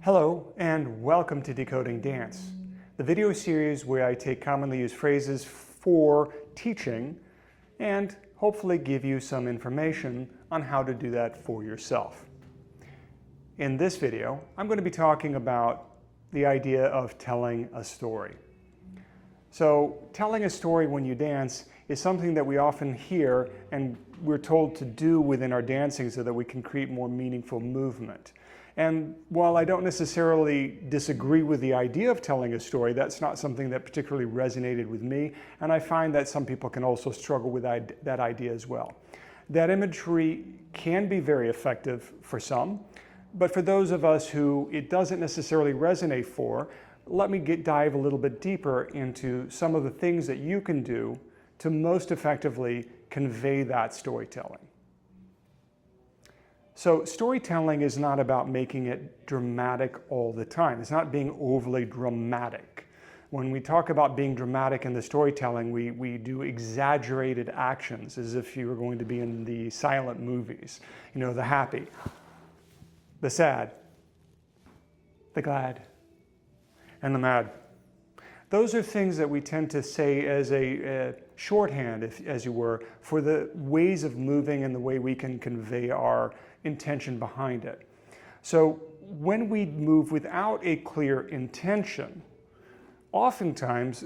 Hello and welcome to Decoding Dance, the video series where I take commonly used phrases for teaching and hopefully give you some information on how to do that for yourself. In this video, I'm going to be talking about the idea of telling a story. So, telling a story when you dance is something that we often hear and we're told to do within our dancing so that we can create more meaningful movement. And while I don't necessarily disagree with the idea of telling a story, that's not something that particularly resonated with me, and I find that some people can also struggle with that idea as well. That imagery can be very effective for some, but for those of us who it doesn't necessarily resonate for, let me dive a little bit deeper into some of the things that you can do to most effectively convey that storytelling. So storytelling is not about making it dramatic all the time. It's not being overly dramatic. When we talk about being dramatic in the storytelling, we do exaggerated actions as if you were going to be in the silent movies. You know, the happy, the sad, the glad, and the mad. Those are things that we tend to say as a shorthand, as you were, for the ways of moving and the way we can convey our intention behind it. So when we move without a clear intention, oftentimes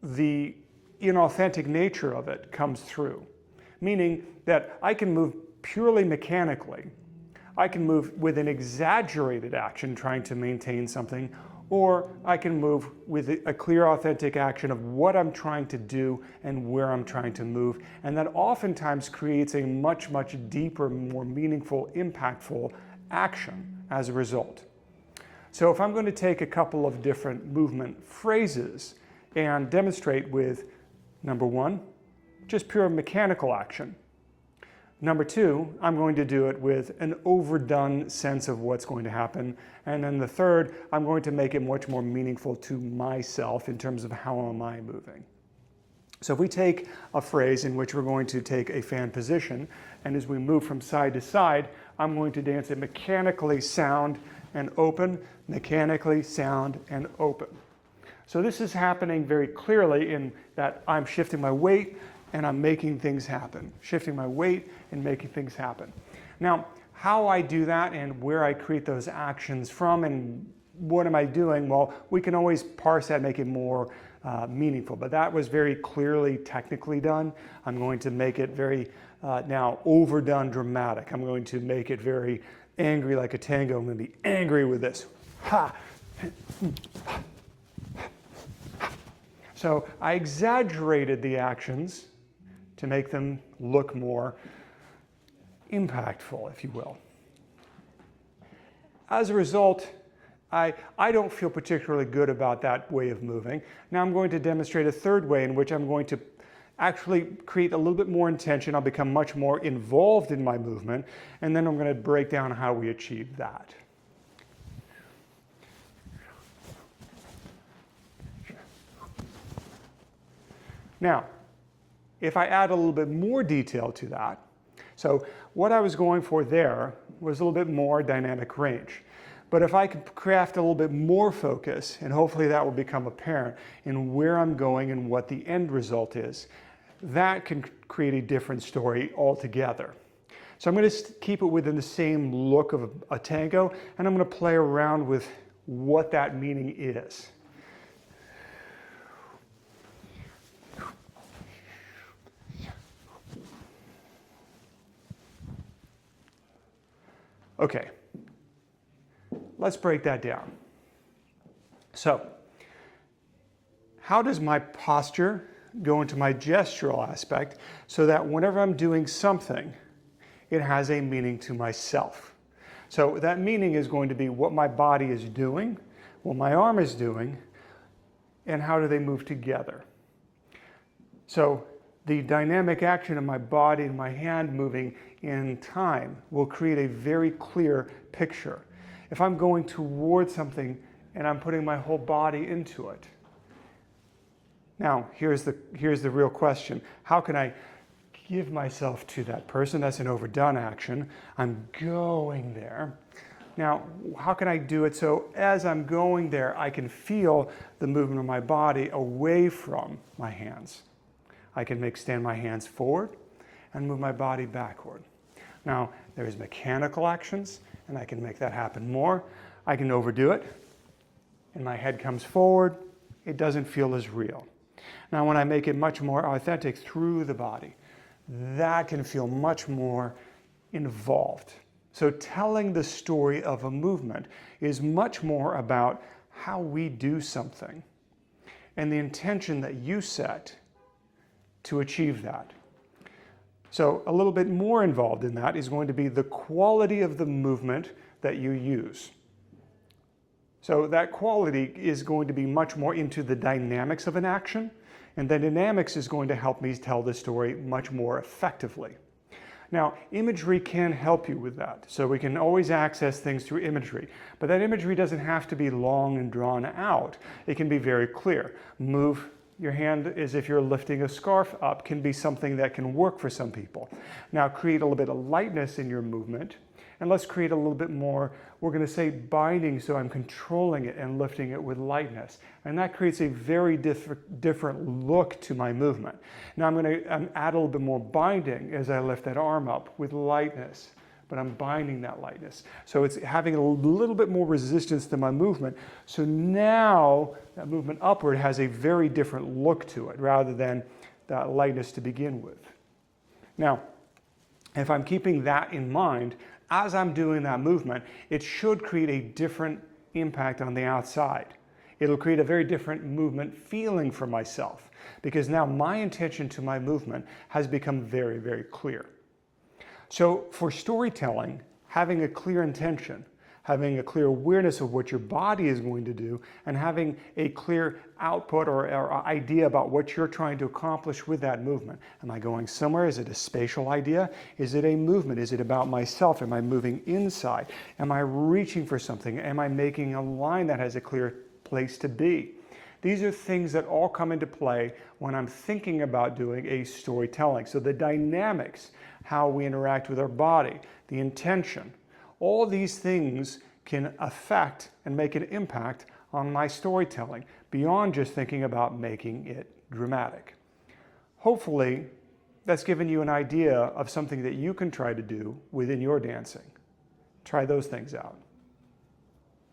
the inauthentic nature of it comes through, meaning that I can move purely mechanically. I can move with an exaggerated action trying to maintain something, or I can move with a clear, authentic action of what I'm trying to do and where I'm trying to move. And that oftentimes creates a much, much deeper, more meaningful, impactful action as a result. So if I'm going to take a couple of different movement phrases and demonstrate with, number one, just pure mechanical action. Number two, I'm going to do it with an overdone sense of what's going to happen. And then the third, I'm going to make it much more meaningful to myself in terms of how am I moving. So if we take a phrase in which we're going to take a fan position, and as we move from side to side, I'm going to dance it mechanically sound and open, mechanically sound and open. So this is happening very clearly in that I'm shifting my weight, and I'm making things happen, shifting my weight and making things happen. Now, how I do that and where I create those actions from and what am I doing, well, we can always parse that, make it more meaningful, but that was very clearly technically done. I'm going to make it very now overdone dramatic. I'm going to make it very angry like a tango. I'm going to be angry with this. Ha! So I exaggerated the actions to make them look more impactful, if you will. As a result, I don't feel particularly good about that way of moving. Now I'm going to demonstrate a third way in which I'm going to actually create a little bit more intention. I'll become much more involved in my movement, and then I'm going to break down how we achieve that. Now, if I add a little bit more detail to that, so what I was going for there was a little bit more dynamic range. But if I could craft a little bit more focus, and hopefully that will become apparent in where I'm going and what the end result is, that can create a different story altogether. So I'm going to keep it within the same look of a tango, and I'm going to play around with what that meaning is. Okay, let's break that down. So, how does my posture go into my gestural aspect so that whenever I'm doing something, it has a meaning to myself? So that meaning is going to be what my body is doing, what my arm is doing, and how do they move together. So the dynamic action of my body and my hand moving in time will create a very clear picture. If I'm going towards something and I'm putting my whole body into it. Now, here's the real question. How can I give myself to that person? That's an overdone action. I'm going there. Now, how can I do it so as I'm going there, I can feel the movement of my body away from my hands? I can extend my hands forward and move my body backward. Now, there's mechanical actions, and I can make that happen more. I can overdo it, and my head comes forward. It doesn't feel as real. Now, when I make it much more authentic through the body, that can feel much more involved. So telling the story of a movement is much more about how we do something and the intention that you set to achieve that. So a little bit more involved in that is going to be the quality of the movement that you use. So that quality is going to be much more into the dynamics of an action, and the dynamics is going to help me tell the story much more effectively. Now, imagery can help you with that. So we can always access things through imagery, but that imagery doesn't have to be long and drawn out. It can be very clear. Move your hand as if you're lifting a scarf up can be something that can work for some people. Now, create a little bit of lightness in your movement, and let's create a little bit more, we're going to say binding, so I'm controlling it and lifting it with lightness. And that creates a very different look to my movement. Now I'm going to add a little bit more binding as I lift that arm up with lightness, but I'm binding that lightness. So it's having a little bit more resistance to my movement. So now that movement upward has a very different look to it rather than that lightness to begin with. Now, if I'm keeping that in mind, as I'm doing that movement, it should create a different impact on the outside. It'll create a very different movement feeling for myself because now my intention to my movement has become very, very clear. So for storytelling, having a clear intention, having a clear awareness of what your body is going to do, and having a clear output or idea about what you're trying to accomplish with that movement. Am I going somewhere? Is it a spatial idea? Is it a movement? Is it about myself? Am I moving inside? Am I reaching for something? Am I making a line that has a clear place to be? These are things that all come into play when I'm thinking about doing a storytelling. So the dynamics, how we interact with our body, the intention, all these things can affect and make an impact on my storytelling beyond just thinking about making it dramatic. Hopefully, that's given you an idea of something that you can try to do within your dancing. Try those things out.